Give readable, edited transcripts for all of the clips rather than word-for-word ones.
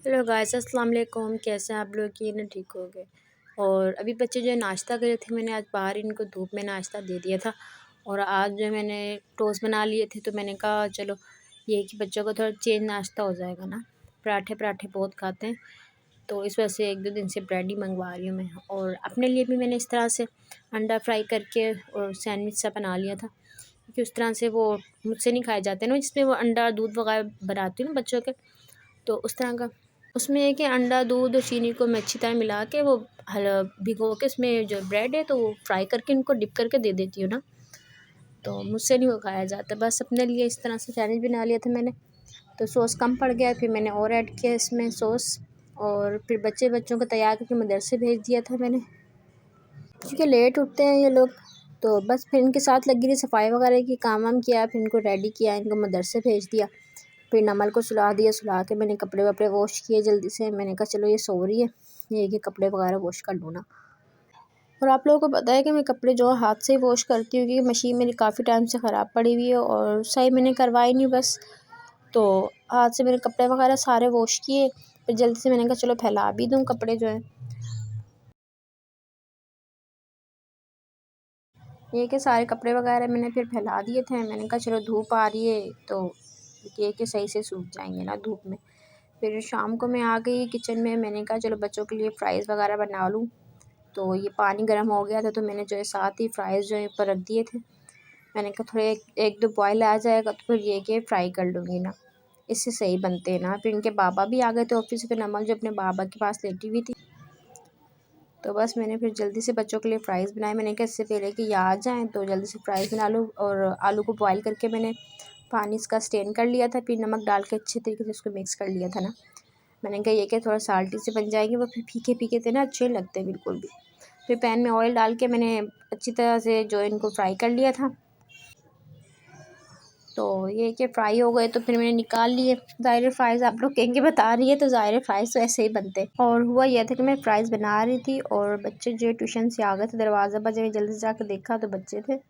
Hello guys, अस्सलाम वालेकुम। कैसे हैं आप लोग? ये ना ठीक हो गए। और अभी बच्चे जो है नाश्ता करे थे, मैंने आज बाहर इनको धूप में नाश्ता दे दिया था। और आज जो है मैंने टोस्ट बना लिए थे, तो मैंने कहा चलो ये है कि बच्चों को थोड़ा चेंज नाश्ता हो जाएगा ना। पराठे पराठे बहुत खाते हैं, तो इस वजह से एक दो दिन से ब्रेड ही मंगवा रही हूँ मैं। और अपने लिए भी मैंने इस तरह से अंडा फ्राई करके और सैंडविच सा बना लिया था, क्योंकि उस तरह से वो मुझसे नहीं खाए जाते ना, जिसमें वो अंडा दूध वगैरह बनाती हूँ ना बच्चों के, तो उस तरह का। उसमें है कि अंडा, दूध और चीनी को मैं अच्छी तरह मिला के वो भिगो के उसमें जो ब्रेड है तो वो फ्राई करके इनको डिप करके दे देती हूँ ना, तो मुझसे नहीं वो खाया जाता। बस अपने लिए इस तरह से सैंडविच बना लिया था मैंने। तो सॉस कम पड़ गया, फिर मैंने और ऐड किया इसमें सॉस। और फिर बच्चों को तैयार करके मदरसे भेज दिया था मैंने, क्योंकि लेट उठते हैं ये लोग। तो बस फिर इनके साथ लगी रही, सफाई वगैरह की काम वाम किया, फिर इनको रेडी किया, इनको मदरसे भेज दिया। फिर नमल को सुला दिया, सुला के मैंने कपड़े वपड़े वॉश किए जल्दी से। मैंने कहा चलो ये सो रही है, ये कि कपड़े वगैरह वॉश कर लूँ ना। और आप लोगों को पता है कि मैं कपड़े जो हाथ से ही वॉश करती हूँ, क्योंकि मशीन मेरी काफ़ी टाइम से ख़राब पड़ी हुई है और सही मैंने करवाई नहीं बस। तो हाथ से मैंने कपड़े वगैरह सारे वॉश किए, फिर जल्दी से मैंने कहा चलो फैला भी दूँ कपड़े जो हैं। ये कि सारे कपड़े वगैरह मैंने फिर फैला दिए थे। मैंने कहा चलो धूप आ रही है तो ये कि सही से सूख जाएंगे ना धूप में। फिर शाम को मैं आ गई किचन में, मैंने कहा चलो बच्चों के लिए फ़्राइज़ वगैरह बना लूँ। तो ये पानी गर्म हो गया था, तो मैंने जो है साथ ही फ़्राइज़ जो है ऊपर रख दिए थे। मैंने कहा थोड़े एक दो बॉयल आ जाएगा तो फिर ये कि फ्राई कर लूँगी ना, इससे सही बनते हैं ना। फिर इनके बाबा भी आ गए थे ऑफिस से, फिर नमल जो अपने बाबा के पास लेटी हुई थी। तो बस मैंने फिर जल्दी से बच्चों के लिए फ़्राइज़ बनाए। मैंने कहा इससे पहले कि ये आ जाएँ तो जल्दी से फ़्राइज़ बना लूँ। और आलू को बॉयल करके मैंने पानी इसका स्ट्रेन कर लिया था, फिर नमक डाल के अच्छे तरीके से उसको मिक्स कर लिया था ना। मैंने कहा ये कि थोड़ा साल्टी से बन जाएंगे, वो फिर फीके फीके थे ना, अच्छे नहीं लगते बिल्कुल भी। फिर पैन में ऑयल डाल के मैंने अच्छी तरह से जो इनको फ्राई कर लिया था। तो ये कि फ्राई हो गए तो फिर मैंने निकाल लिए। ज़ाहिर फ़्राइज़ आप लोग कहेंगे बता रही है, तो ज़ाहिर फ़्राइज़ तो ऐसे ही बनते। और हुआ यह था कि मैं फ़्राइज़ बना रही थी और बच्चे जो ट्यूशन से आ गए थे, दरवाज़ा बजे, मैं जल्दी से जाकर देखा तो बच्चे थे।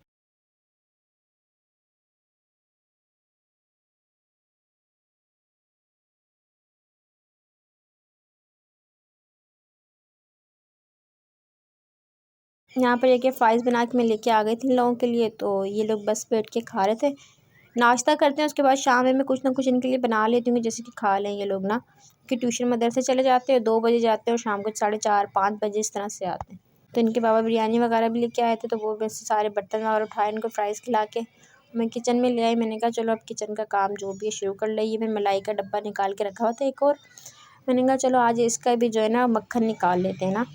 यहाँ पर एक फ़्राइज़ बना के मैं लेके आ गई थी इन लोगों के लिए, तो ये लोग बस बैठ के खा रहे थे। नाश्ता करते हैं, उसके बाद शाम में मैं कुछ ना कुछ इनके लिए बना लेती हूँ, जैसे कि खा लें ये लोग ना, कि ट्यूशन मदरसे चले जाते हैं, 2 बजे जाते हैं और शाम को 4:30-5 बजे इस तरह से आते हैं। तो इनके बाबा बिरयानी वगैरह भी लेके आए थे, तो वो वैसे सारे बर्तन वगैरह उठाए, इनको फ़्राइज़ खिला के मैं किचन में ले आई। मैंने कहा चलो अब किचन का काम जो भी है शुरू कर लिया। मैं मलाई का डब्बा निकाल के रखा हुआ था एक और, मैंने कहा चलो आज इसका भी जो है ना मक्खन निकाल लेते हैं ना।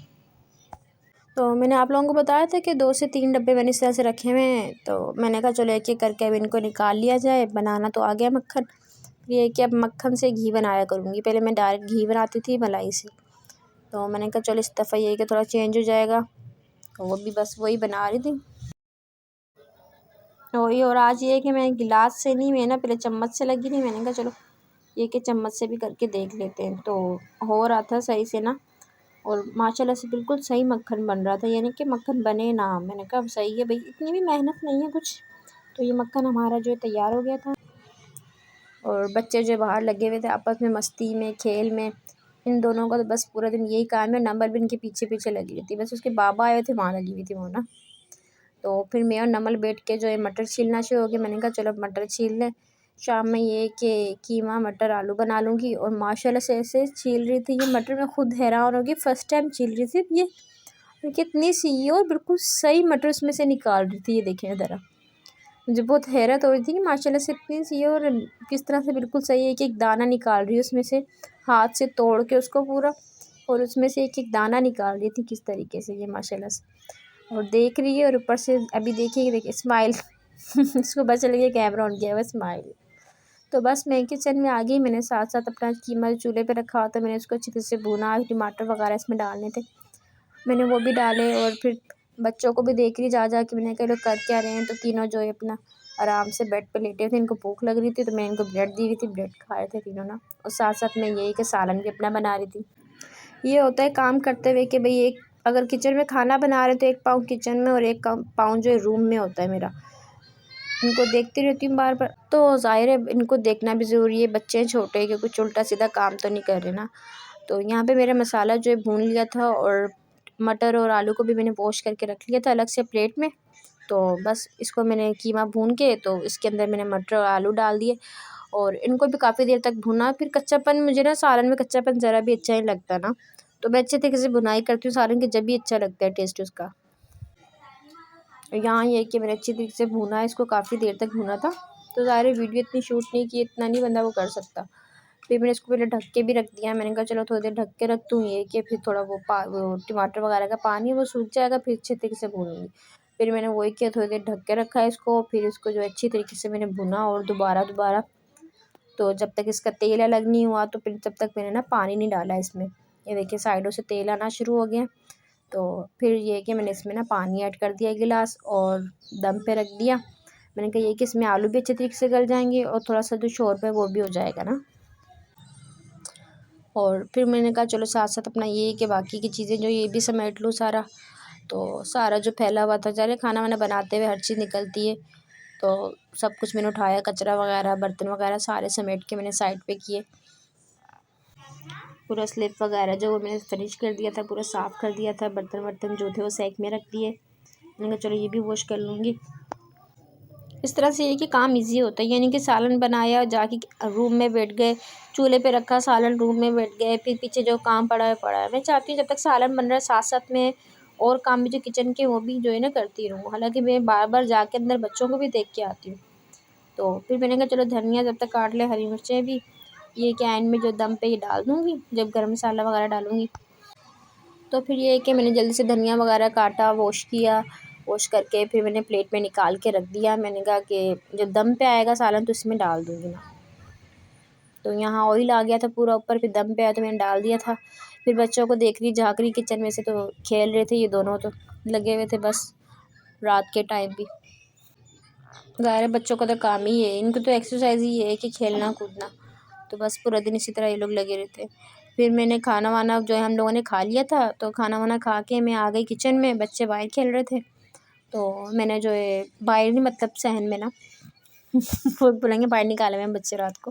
तो मैंने आप लोगों को बताया था कि 2 से 3 डब्बे मैंने इस तरह से रखे हुए हैं, तो मैंने कहा चलो एक एक करके अब इनको निकाल लिया जाए। बनाना तो आ गया मक्खन, ये है कि अब मक्खन से घी बनाया करूँगी। पहले मैं डायरेक्ट घी बनाती थी मलाई से, तो मैंने कहा चलो इस दफ़ा ये है कि थोड़ा चेंज हो जाएगा, तो वो भी बस वही बना रही थी वही। और आज ये है कि मैं गिलास से नहीं, मैं ना पहले चम्मच से लगी थी, मैंने कहा चलो ये कि चम्मच से भी करके देख लेते हैं। तो हो रहा था सही से ना, और माशाल्लाह से बिल्कुल सही मक्खन बन रहा था, यानी कि मक्खन बने ना। मैंने कहा अब सही है भाई, इतनी भी मेहनत नहीं है कुछ। तो ये मक्खन हमारा जो है तैयार हो गया था। और बच्चे जो बाहर लगे हुए थे आपस में मस्ती में, खेल में। इन दोनों का तो बस पूरा दिन यही काम है, नंबर भी इनके पीछे पीछे लगी हुई थी। बस उसके बाबा आए थे, वहाँ लगी हुई थी वो ना। तो फिर मैं और नमल बैठ के जो है मटर छीलना शुरू हो गया। मैंने कहा चलो मटर छील लें। शाम में ये कि कीमा मटर आलू बना लूँगी। और माशाल्लाह से ऐसे छील रही थी ये मटर, मैं खुद हैरान हो गई, फ़र्स्ट टाइम छील रही थी ये। कितनी सी ये, और बिल्कुल सही मटर उसमें से निकाल रही थी, ये देखें ज़रा। मुझे बहुत हैरत हो रही थी कि माशाल्लाह से इतनी सी है, और किस तरह से बिल्कुल सही है, एक-एक दाना निकाल रही है उसमें से, हाथ से तोड़ के उसको पूरा, और उसमें से एक-एक दाना निकाल रही थी किस तरीके से ये माशाल्लाह से। और देख रही है, और ऊपर से अभी देखिए, ये देखिए स्माइल इसको पता चल गया कैमरा ऑन किया हुआ है, स्माइल। तो बस मैं किचन में आ गई, मैंने साथ-साथ अपना कीमा चूल्हे पे रखा हुआ था, मैंने उसको अच्छी तरह से भूना, टमाटर वगैरह इसमें डालने थे, मैंने वो भी डाले। और फिर बच्चों को भी देख रही जा के, मैंने कहा लोग कर क्या रहे हैं। तो तीनों जो है अपना आराम से बेड पे लेटे थे, इनको भूख लग रही थी, तो मैं इनको ब्रेड दी हुई थी, ब्रेड खा रहे थे तीनों ना। और साथ साथ मैं यही कि सालन भी अपना बना रही थी। ये होता है काम करते हुए कि भाई एक अगर किचन में खाना बना रहे तो एक पाँव किचन में और एक पाँव जो है रूम में होता है मेरा। इनको देखती रहती हूँ बार बार, तो ज़ाहिर है इनको देखना भी ज़रूरी है, बच्चे हैं छोटे कि कुछ उल्टा सीधा काम तो नहीं कर रहे ना। तो यहाँ पे मेरा मसाला जो है भून लिया था और मटर और आलू को भी मैंने वॉश करके रख लिया था अलग से प्लेट में। तो बस इसको मैंने कीमा भून के तो इसके अंदर मैंने मटर और आलू डाल दिए और इनको भी काफ़ी देर तक भुना। फिर कच्चापन, मुझे ना सालन में कच्चापन ज़रा भी अच्छा नहीं लगता ना, तो मैं अच्छे तरीके से बुनाई करती हूँ सालन की, जब भी अच्छा लगता है टेस्ट उसका। यहाँ ये कि मैंने अच्छी तरीके से भुना है, इसको काफ़ी देर तक भुना था। तो ज़ाहिर है वीडियो इतनी शूट नहीं की, इतना नहीं बंदा वो कर सकता। फिर मैंने इसको पहले ढक के भी रख दिया, मैंने कहा चलो थोड़ी देर ढक के रख दूँ, ये कि फिर थोड़ा वो टमाटर वगैरह का पानी वो सूख जाएगा, फिर अच्छे तरीके से भूनूँगी। फिर मैंने वही किया, थोड़ी देर ढक के रखा है इसको, फिर इसको जो अच्छी तरीके से मैंने भुना और दोबारा तो जब तक इसका तेल अलग नहीं हुआ तो फिर तब तक मैंने ना पानी नहीं डाला इसमें। ये देखिए साइडों से तेल आना शुरू हो गया। तो फिर ये कि मैंने इसमें ना पानी ऐड कर दिया 1 गिलास और दम पे रख दिया। मैंने कहा ये कि इसमें आलू भी अच्छे तरीके से गल जाएंगे और थोड़ा सा जो शोरबा है वो भी हो जाएगा ना। और फिर मैंने कहा चलो साथ साथ अपना ये कि बाकी की चीज़ें जो ये भी समेट लूँ सारा। तो सारा जो फैला हुआ था, ज़रा खाना वाना बनाते हुए हर चीज़ निकलती है, तो सब कुछ मैंने उठाया, कचरा वगैरह बर्तन वगैरह सारे समेट के मैंने साइड पे किए। पूरा स्लिप वगैरह जो वो मैंने फिनिश कर दिया था, पूरा साफ़ कर दिया था, बर्तन वर्तन जो थे वो सैक में रख दिए। मैंने कहा चलो ये भी वॉश कर लूँगी। इस तरह से ये कि काम इजी होता है, यानी कि सालन बनाया, जाके रूम में बैठ गए, चूल्हे पे रखा सालन, रूम में बैठ गए, फिर पीछे जो काम पड़ा है पड़ा है। मैं चाहती हूँ जब तक सालन बन रहा है साथ साथ में और काम भी जो किचन के वो भी जो है ना करती रहूँ। हालांकि मैं बार बार जाके अंदर बच्चों को भी देख के आती हूँ। तो फिर मैंने कहा चलो धनिया जब तक काट ले, हरी मिर्चें भी, ये क्या एंड में जो दम पे ये डाल दूँगी जब गरम मसाला वगैरह डालूँगी। तो फिर ये है कि मैंने जल्दी से धनिया वगैरह काटा, वॉश किया, वॉश करके फिर मैंने प्लेट में निकाल के रख दिया। मैंने कहा कि जब दम पे आएगा सालन तो इसमें डाल दूँगी ना। तो यहाँ ऑयल आ गया था पूरा ऊपर, फिर दम पे आया तो मैंने डाल दिया था। फिर बच्चों को देख रही, झाँक रही किचन में से, तो खेल रहे थे ये दोनों, तो लगे हुए थे बस रात के टाइम भी। ज़ाहिर है बच्चों का तो काम ही है, इनको तो एक्सरसाइज ही है कि खेलना कूदना, तो बस पूरा दिन इसी तरह ये लोग लगे रहते हैं। फिर मैंने खाना वाना जो है हम लोगों ने खा लिया था, तो खाना वाना खा के मैं आ गई किचन में, बच्चे बाहर खेल रहे थे। तो मैंने जो है बाहर नहीं, मतलब सहन में ना वो बोलेंगे बाहर निकाले हुए हैं बच्चे रात को,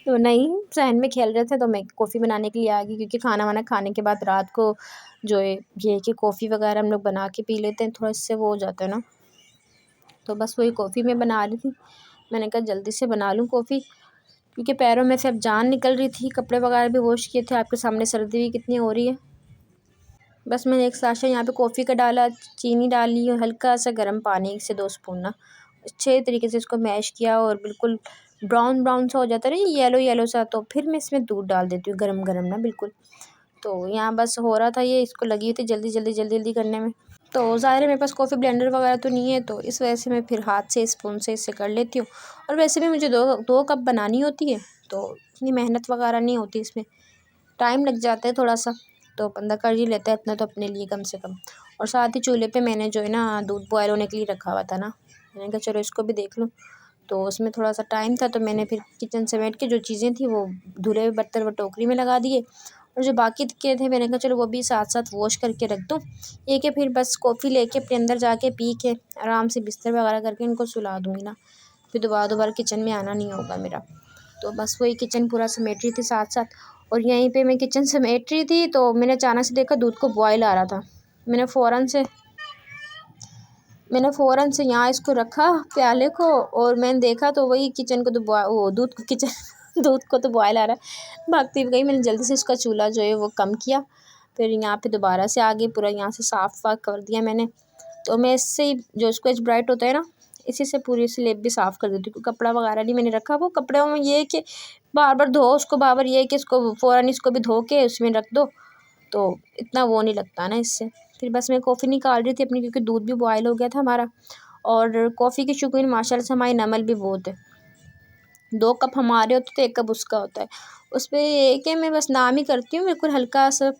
तो नहीं, सहन में खेल रहे थे। तो मैं कॉफ़ी बनाने के लिए आ गई, क्योंकि खाना वाना खाने के बाद रात को जो है ये कि कॉफ़ी वगैरह हम लोग बना के पी लेते हैं, थोड़ा इससे वो हो जाता है ना। तो बस वही कॉफ़ी मैं बना रही थी, मैंने कहा जल्दी से बना लूँ कॉफ़ी, क्योंकि पैरों में से अब जान निकल रही थी, कपड़े वगैरह भी वॉश किए थे, आपके सामने सर्दी भी कितनी हो रही है। बस मैंने एक साशा यहाँ पे कॉफ़ी का डाला, चीनी डाली और हल्का सा गर्म पानी से 2 स्पून ना अच्छे तरीके से इसको मैश किया और बिल्कुल ब्राउन ब्राउन सा हो जाता है ना, येलो येलो सा, तो फिर मैं इसमें दूध डाल देती हूँ गरम गरम ना बिल्कुल। तो यहाँ बस हो रहा था ये, इसको लगी हुई थी जल्दी करने में। तो ज़ाहिर है मेरे पास कॉफ़ी ब्लेंडर वगैरह तो नहीं है, तो इस वजह से मैं फिर हाथ से स्पून से इससे कर लेती हूँ। और वैसे भी मुझे दो कप बनानी होती है, तो इतनी मेहनत वगैरह नहीं होती इसमें, टाइम लग जाता है थोड़ा सा, तो बंदा कर ही लेता है इतना तो अपने लिए कम से कम। और साथ ही चूल्हे पे मैंने जो है ना दूध बॉयल होने के लिए रखा हुआ था ना, मैंने कहा चलो इसको भी देख लूँ। तो उसमें थोड़ा सा टाइम था, तो मैंने फिर किचन समेट के जो चीज़ें थी वो धुले हुए बर्तन वो टोकरी में लगा दिए, और जो बाकी के थे मैंने कहा चलो वो भी साथ साथ वॉश करके रख दूँ। ये कि फिर बस कॉफ़ी लेके अपने अंदर जाके पी के आराम से बिस्तर वगैरह करके इनको सुला दूँगी ना, फिर दोबारा दोबारा किचन में आना नहीं होगा मेरा। तो बस वही किचन पूरा समेट रही थी साथ साथ, और यहीं पे मैं किचन समेट रही थी तो मैंने अचानक से देखा दूध को बॉयल आ रहा था। मैंने फ़ौरन से यहाँ इसको रखा प्याले को, और मैंने देखा तो वही किचन को तो वो दूध को किचन दूध को तो बॉयल आ रहा है। भागती हुई गई, मैंने जल्दी से इसका चूल्हा जो है वो कम किया, फिर यहाँ पे दोबारा से आ गई, पूरा यहाँ से साफ़ वाफ़ कर दिया मैंने। तो मैं इससे ही जो स्क्वैच ब्राइट होता है ना, इसी से पूरी स्लेब भी साफ़ कर देती हूँ। कपड़ा वगैरह नहीं मैंने रखा, वो कपड़ों में ये है कि बार बार धो उसको, बार ये है कि इसको फ़ौरन इसको भी धो के उसमें रख दो, तो इतना वो नहीं लगता ना इससे। फिर बस मैं कॉफ़ी निकाल रही थी अपनी, क्योंकि दूध भी बॉयल हो गया था हमारा, और कॉफ़ी की शौकीन माशाल्लाह से हमारी नमल भी बहुत है। 2 कप हमारे होते तो 1 कप उसका होता है। उसमें ये है कि मैं बस नाम ही करती हूँ, बिल्कुल हल्का सा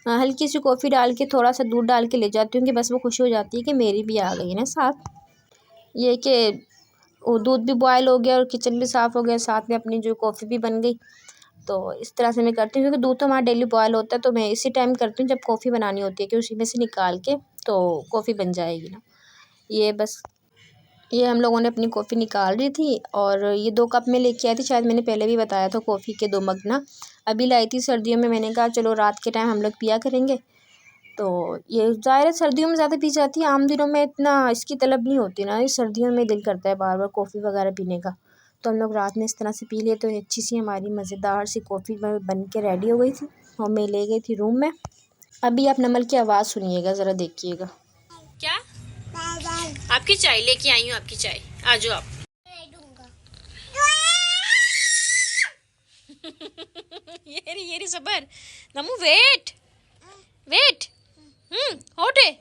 हल्की सी कॉफ़ी डाल के थोड़ा सा दूध डाल के ले जाती हूँ, कि बस वो खुशी हो जाती है कि मेरी भी आ गई है ना साथ। ये है कि वो दूध भी बॉयल हो गया और किचन भी साफ़ हो गया, साथ में अपनी जो कॉफ़ी भी बन गई। तो इस तरह से मैं करती हूँ, क्योंकि दूध तो हमारा डेली बॉयल होता है, तो मैं इसी टाइम करती हूँ जब कॉफ़ी बनानी होती है, कि उसी में से निकाल के तो कॉफ़ी बन जाएगी ना। ये बस ये हम लोगों ने अपनी कॉफ़ी निकाल रही थी और ये 2 कप में लेके आई थी, शायद मैंने पहले भी बताया था, कॉफ़ी के 2 मग ना। अभी लाई थी सर्दियों में, मैंने कहा चलो रात के टाइम हम लोग पिया करेंगे। तो ये ज़ाहिर है सर्दियों में ज़्यादा पी जाती है, आम दिनों में इतना इसकी तलब नहीं होती ना, ये सर्दियों में दिल करता है बार बार कॉफ़ी वगैरह पीने का। तो हम लोग रात में इस तरह से पी लिए, तो अच्छी सी हमारी मज़ेदार सी कॉफ़ी बन के रेडी हो गई थी और मैं ले गई थी रूम में। अभी आप नमल की आवाज़ सुनिएगा, ज़रा देखिएगा। क्या आपकी चाय लेके आई हूँ, आपकी चाय, आ जाओ आप। ये रे सबर, नमू वेट वेट, हॉट है।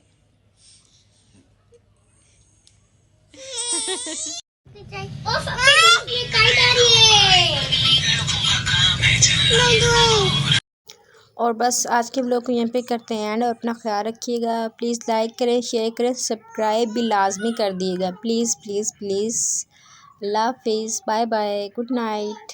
और बस आज के व्लॉग को यहीं पे करते हैं एंड, अपना ख्याल रखिएगा। प्लीज़ लाइक करें, शेयर करें, सब्सक्राइब भी लाजमी कर दिएगा, प्लीज़ प्लीज़ प्लीज़। अल्लाह हाफिज़, बाय बाय, गुड नाइट।